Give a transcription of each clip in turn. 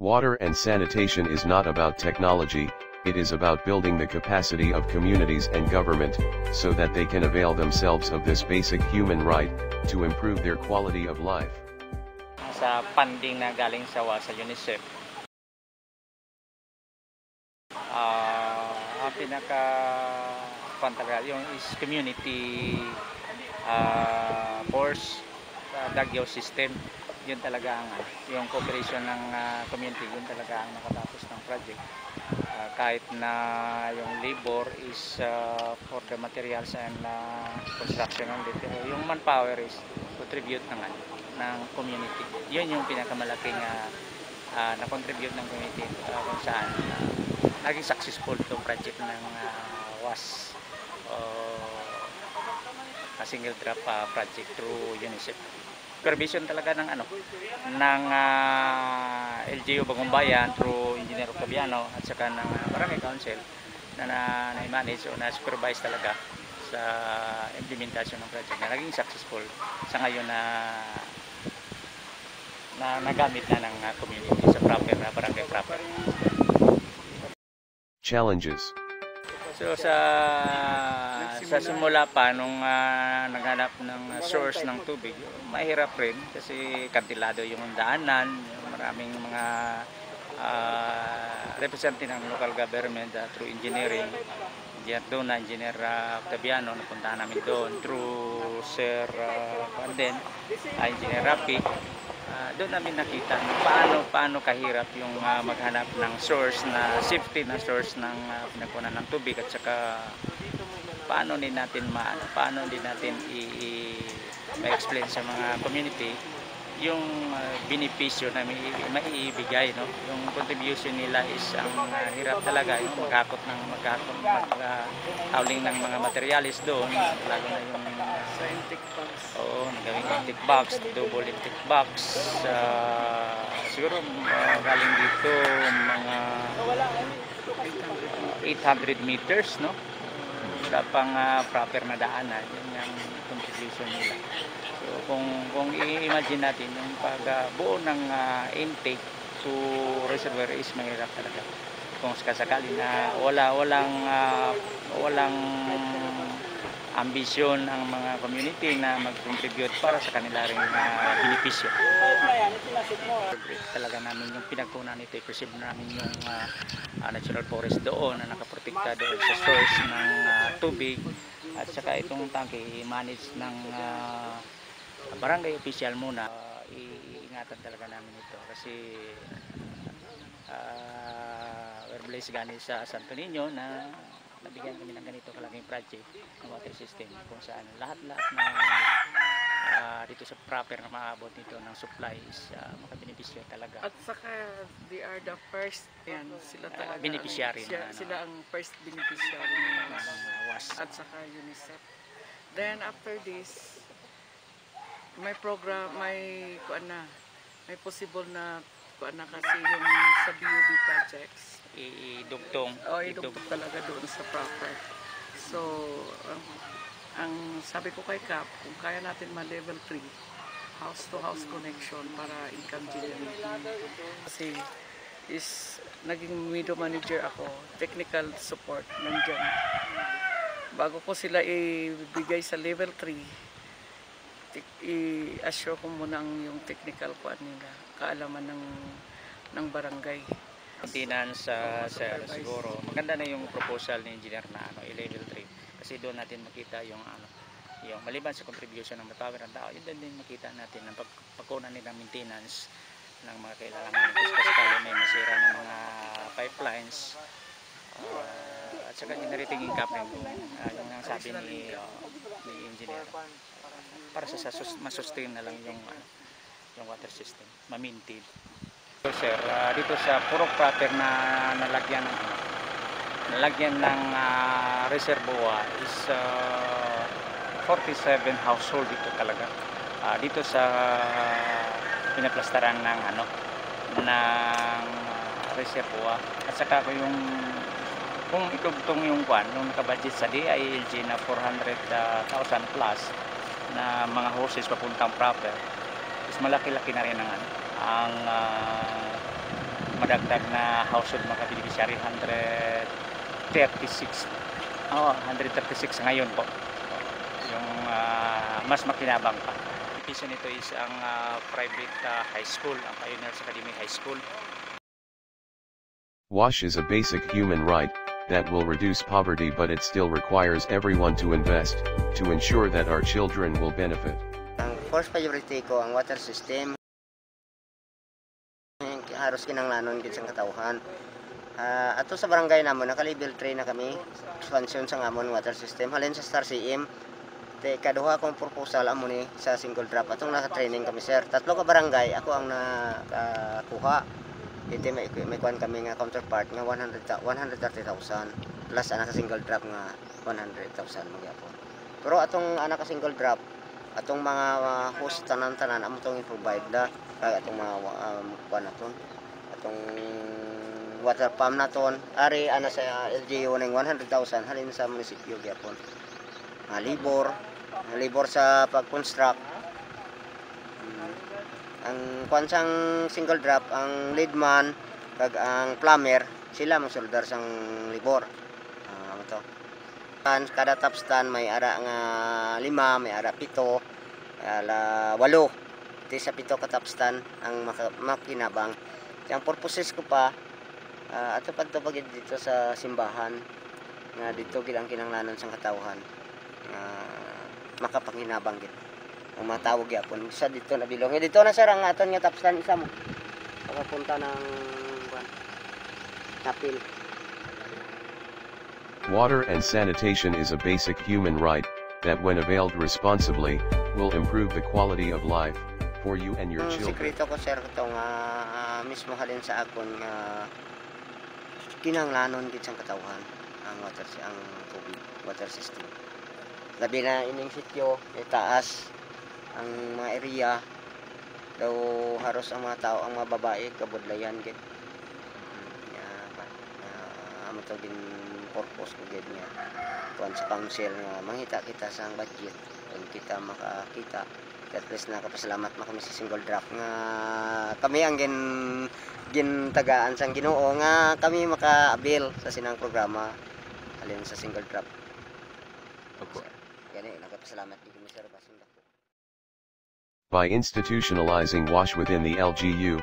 Water and sanitation is not about technology, it is about building the capacity of communities and government, so that they can avail themselves of this basic human right, to improve their quality of life. Sa funding na galing sa UNICEF, ang pinaka talaga yung is community force Daguio system. Yun talaga ang yung cooperation ng community, yun talaga ang nakatapos ng project. Kahit na yung labor is for the materials and construction only, pero yung manpower is contribute ng community. Yun yung pinakamalaking na-contribute ng community kung saan naging successful itong project ng WAS single drop project through UNICEF. Supervision talaga ng LGU Bagong Bayan through Engineer Octaviano at saka ng Barangay Council na na-manage o na-supervise talaga sa implementation ng project na naging successful sa ngayon na nagamit na ng community sa proper barangay proper. Challenges. So sa simula pa nung naghanap ng source ng tubig, mahirap rin kasi kantilado yung daanan, maraming mga representative ng local government through engineering. Engineer Octaviano, napuntahan namin doon through Sir Engineer Rapi. Doon namin nakita paano kahirap yung maghanap ng source na safety na source ng pinagkunan ng tubig at saka paano din natin i-explain sa mga community yung benepisyo na maiibigay, no? Yung contribution nila is ang hirap talaga, yung magkakauling ng mga materialis doon, lalo na yung nagawing intake box, double intake box, siguro galing dito mga 800 meters, no? Wala pang proper na daanan, yun yung contribution nila. So kung i-imagine natin yung pagbuo ng intake to reservoir is mahirap talaga. Kung sakasakali na walang ambisyon ang mga community na mag-contribute para sa kanila rin benepisyo. Talaga namin yung pinagkunan nito, i-preserve namin yung natural forest doon na nakaprotekta doon sa source ng tubig at saka itong tangke i-manage ng barangay official muna. Iingatan talaga namin ito kasi we're blessed gani sa Santo Niño na nabigyan kami ng ganito kalaking project ng water system kung saan lahat-lahat na dito sa proper na maabot nito ng supply is makabenepisyo talaga. At saka they are the first sila talaga beneficiary sila ang first beneficiary ng WAS at saka UNICEF. Then after this may program, may possible na kasi yung sa BUB projects idugtong talaga doon sa proper. So ang sabi ko kay Cap, kung kaya natin ma-level 3 house to house connection para income generating, kasi naging window manager ako, technical support nandyan. Bago ko sila ibigay sa level 3, i-assure ko muna yung technical nila, kaalaman ng barangay. Maintenance siguro maganda na yung proposal ni engineer na i-level 3 kasi doon natin makita yung maliban sa contribution ng power ng tao, yun din makita natin ang pagkunan nila maintenance ng mga kailangan kasi may masira ng mga pipelines at saka generating income yung sabi ni engineer para sa masustain na lang yung water system, ma-maintain. So sir, dito sa Purok proper na nalagyan ng reservoir is 47 household dito talaga. Dito sa pinaplastaran ng reservoir at saka kung itugtong yung yung nakabudget sa DILG na 400,000 plus na mga hoses papuntang proper is malaki-laki na rin ang madagdag na household mga beneficiary 136 ngayon po. Yung mas makinabang pa. Isa nito is ang private high school, ang Pioneers Academy High School. WASH is a basic human right that will reduce poverty, but it still requires everyone to invest to ensure that our children will benefit. Ang first priority ko ang water system. Haros kinanglanon gid sang katawhan. Ato sa barangay namon naka level 3 na kami. Expansion sa amon water system halin sa Star CM. Te kaduha kong proposal amo ni sa single drop atong naka-training kami sir. Tatlo ka barangay ako ang nakakuha. Iti may kuan kami nga counterpart nga 130,000 plus anak ka single drop nga 100,000 magyapon. Pero atong anak ka single drop atong mga host tanan-tanan amo tong i-provide da kay atong mga kuan naton atong water pump naton ari ana sa LGU ning 100,000 halin sa munisipyo gyapon. Libor sa pag-construct. Ang kuan sang single drop ang leadman kag ang plumber sila mosoldar sang libor. Amo to. Kada top stand may ara nga 5, may ara 7, ala 8. Iti sa 7 ka top stand ang makinabang. Ang purposes ko pa ato pagtubag dito sa simbahan nga dito gid ang kinahanglanon sang katawhan. Makapanginabang gid. Ang matawag yapon sa dito na bilong. Dito na sir ang aton nga top stand isa mo. Pagpunta ng napil. Water and sanitation is a basic human right that when availed responsibly will improve the quality of life for you and your children. Sikreto ko sir ito nga mismo halin sa akon nga kinahanglanon gid sang katawhan ang tubig water system. Labi na ining sityo taas ang mga area daw haros ang mga tao ang mga babae kabudlayan gid. Amo to din purpose ko gid niya kuan sa council nga mangita kita sa budget kung kita makakita at least nakapasalamat man kami sa single drop nga kami ang gintagaan sang Ginoo nga kami maka-avail sa sinang programa halin sa single drop. Okay. Gani nakapasalamat gid mi sir basing dako. By institutionalizing WASH within the LGU,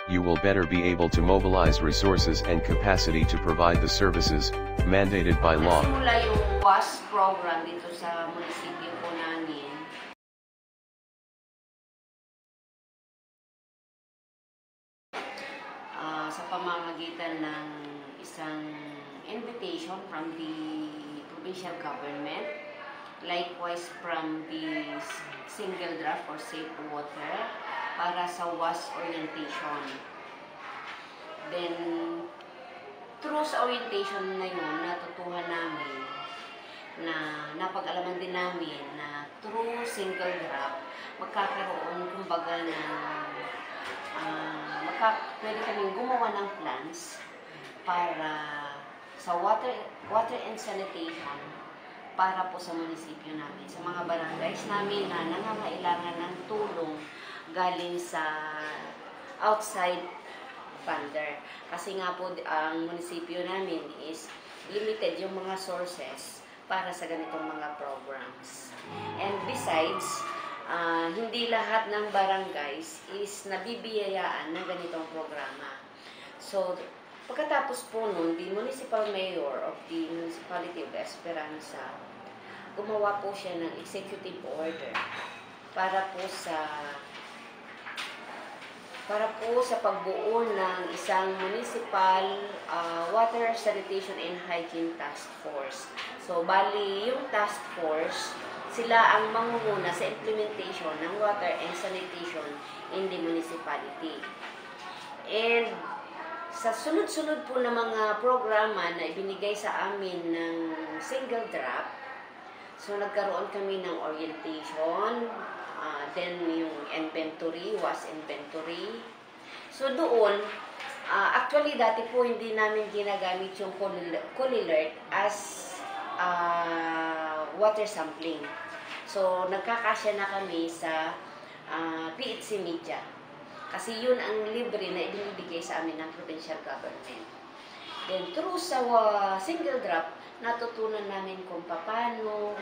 you will better be able to mobilize resources and capacity to provide the services mandated by law. Simula yung WASH program dito sa munisipyo po namin. Sa pamamagitan ng isang invitation from the provincial government, likewise from the single draft for safe water para sa WASH orientation. Then, through sa orientation na yun, natutuhan namin na napag-alaman din namin na through single draft, magkakaroon kumbaga na pwede kaming gumawa ng plans para sa water and sanitation para po sa munisipyo namin, sa mga barangays namin na nangangailangan ng tulong galing sa outside funder. Kasi nga po ang munisipyo namin is limited yung mga sources para sa ganitong mga programs. And besides, hindi lahat ng barangays is nabibiyayaan ng ganitong programa. So, pagkatapos po nun, the municipal mayor of the municipality of Esperanza, gumawa po siya ng executive order para po sa pagbuo ng isang municipal water sanitation and hygiene task force. So, bali yung task force, sila ang mangunguna sa implementation ng water and sanitation in the municipality. And sa sunod-sunod po na mga programa na ibinigay sa amin ng single drop, so nagkaroon kami ng orientation, then yung inventory, WASH inventory. So doon, actually dati po hindi namin ginagamit yung Colilert as water sampling. So nagkakasya na kami sa PHC media. Kasi yun ang libre na ibinibigay sa amin ng provincial government. Then through sa single drop, natutunan namin kung paano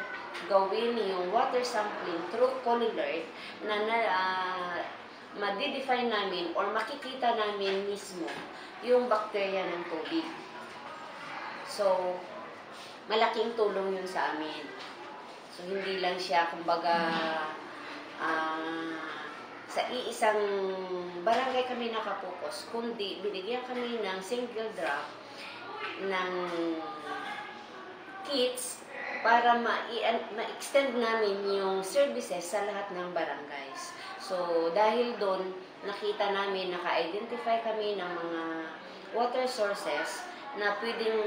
gawin yung water sampling through Colilert na ma-define namin or makikita namin mismo yung bakterya ng tubig. So, malaking tulong yun sa amin. So, hindi lang siya, kumbaga, sa iisang barangay kami nakapokus, kundi binigyan kami ng single drop ng kits para ma-extend namin yung services sa lahat ng barangays. So, dahil doon, nakita namin, naka-identify kami ng mga water sources na pwedeng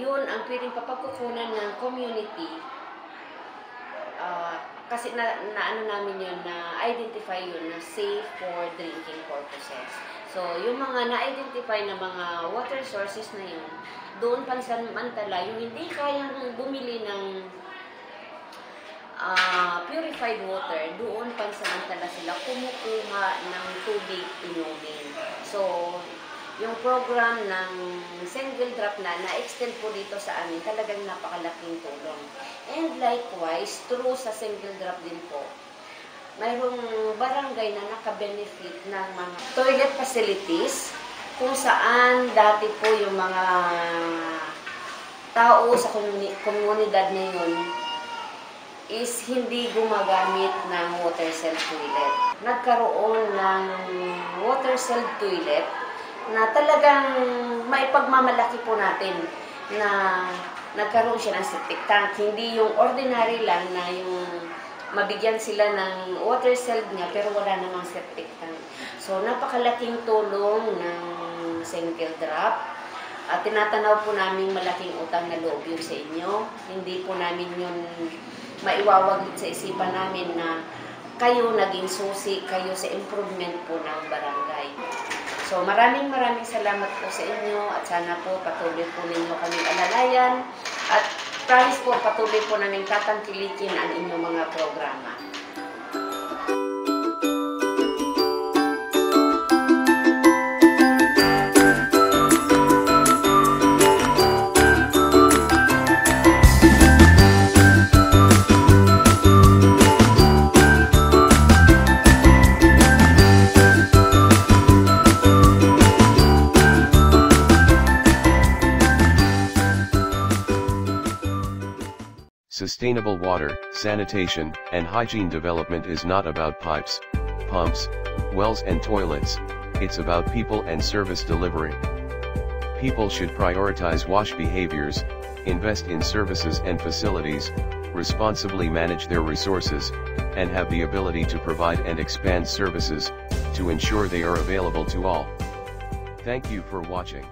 yun ang pwedeng papagkukunan ng community kasi ano namin yun, na-identify yun na safe for drinking purposes. So, yung mga na-identify na mga water sources na yun, doon pansamantala, yung hindi kayang bumili ng purified water, doon pansamantala sila kumukuha ng tubig inumin. So, yung program ng single drop na-extend po dito sa amin, talagang napakalaking tulong. And likewise, through sa single drop din po, mayroong barangay na nakabenefit ng mga toilet facilities kung saan dati po yung mga tao sa komunidad na yun is hindi gumagamit ng water cell toilet. Nagkaroon ng water cell toilet na talagang maipagmamalaki po natin na nagkaroon siya ng septic tank. Hindi yung ordinary lang na yung mabigyan sila ng water cell niya pero wala namang septic tank. So, napakalaking tulong ng single drop. At tinatanaw po namin malaking utang na loob yun sa inyo. Hindi po namin yun maiwawaglit sa isipan namin na kayo naging susi, kayo sa improvement po ng barangay. So, maraming salamat po sa inyo at sana po patuloy po ninyo kaming alalayan at promise po patuloy po namin tatangkilikin ang inyong mga programa. Sustainable water, sanitation, and hygiene development is not about pipes, pumps, wells and toilets, it's about people and service delivery. People should prioritize wash behaviors, invest in services and facilities, responsibly manage their resources, and have the ability to provide and expand services, to ensure they are available to all. Thank you for watching.